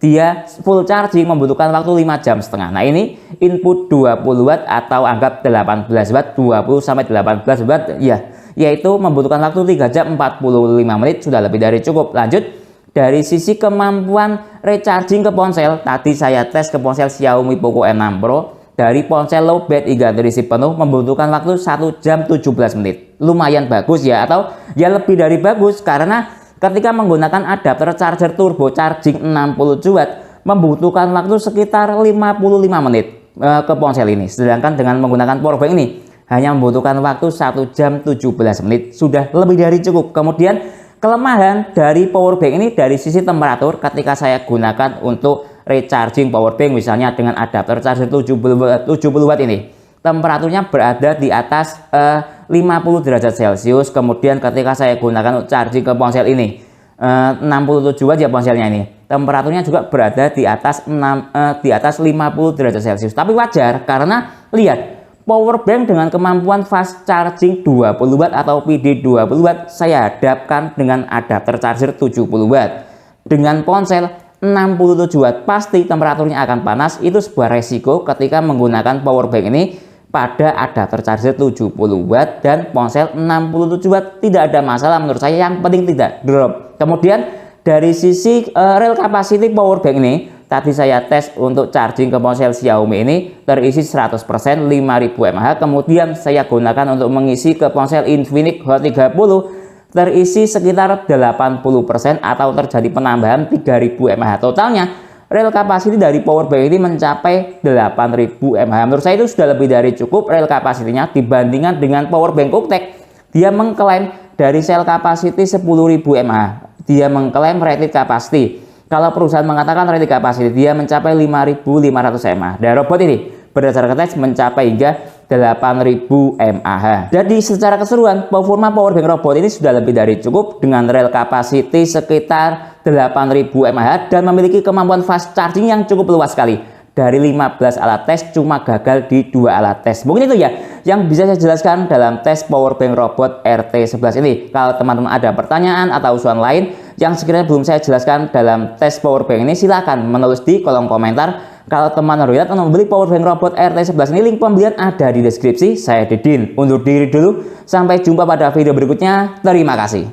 dia full charging membutuhkan waktu 5 jam setengah. Nah, ini input 20 Watt atau anggap 18 Watt, 20 sampai 18 Watt ya, yaitu membutuhkan waktu 3 jam 45 menit, sudah lebih dari cukup. Lanjut dari sisi kemampuan recharging ke ponsel, tadi saya tes ke ponsel Xiaomi Poco M6 Pro. Dari ponsel lowbat hingga terisi penuh membutuhkan waktu 1 jam 17 menit. Lumayan bagus ya, atau ya lebih dari bagus, karena ketika menggunakan adapter charger turbo charging 60 Watt membutuhkan waktu sekitar 55 menit ke ponsel ini. Sedangkan dengan menggunakan power bank ini hanya membutuhkan waktu 1 jam 17 menit, sudah lebih dari cukup. Kemudian Kelemahan dari power bank ini dari sisi temperatur ketika saya gunakan untuk recharging power bank misalnya dengan adapter charger 70 watt ini. Temperaturnya berada di atas 50 derajat Celcius. Kemudian ketika saya gunakan untuk charging ke ponsel ini 67 watt ya ponselnya ini. Temperaturnya juga berada di atas 50 derajat Celcius. Tapi wajar karena lihat power bank dengan kemampuan fast charging 20 watt atau PD 20 watt saya hadapkan dengan adapter charger 70 watt. Dengan ponsel 67 watt pasti temperaturnya akan panas. Itu sebuah resiko ketika menggunakan power bank ini pada adapter charger 70 watt dan ponsel 67 watt. Tidak ada masalah menurut saya, yang penting tidak drop. Kemudian dari sisi real capacity power bank ini tadi saya tes untuk charging ke ponsel Xiaomi ini terisi 100% 5000 mAh. Kemudian saya gunakan untuk mengisi ke ponsel Infinix Hot 30 terisi sekitar 80% atau terjadi penambahan 3000 mAh. Totalnya real capacity dari power bank ini mencapai 8000 mAh. Menurut saya itu sudah lebih dari cukup real capacity-nya dibandingkan dengan power bank Cooktek. Dia mengklaim dari cell capacity 10.000 mAh. Dia mengklaim rated capacity. Kalau perusahaan mengatakan rated capacity, dia mencapai 5.500 mAh. Dan robot ini berdasarkan tes mencapai hingga 8.000 mAh. Jadi secara keseluruhan performa power bank robot ini sudah lebih dari cukup dengan real capacity sekitar 8.000 mAh dan memiliki kemampuan fast charging yang cukup luas sekali. Dari 15 alat tes cuma gagal di 2 alat tes. Mungkin itu ya yang bisa saya jelaskan dalam tes power bank robot RT11 ini. Kalau teman-teman ada pertanyaan atau usulan lain yang sekiranya belum saya jelaskan dalam tes power bank ini, silahkan menulis di kolom komentar. Kalau teman-teman lihat untuk membeli power bank robot RT11 ini, link pembelian ada di deskripsi. Saya Didin undur diri dulu, sampai jumpa pada video berikutnya. Terima kasih.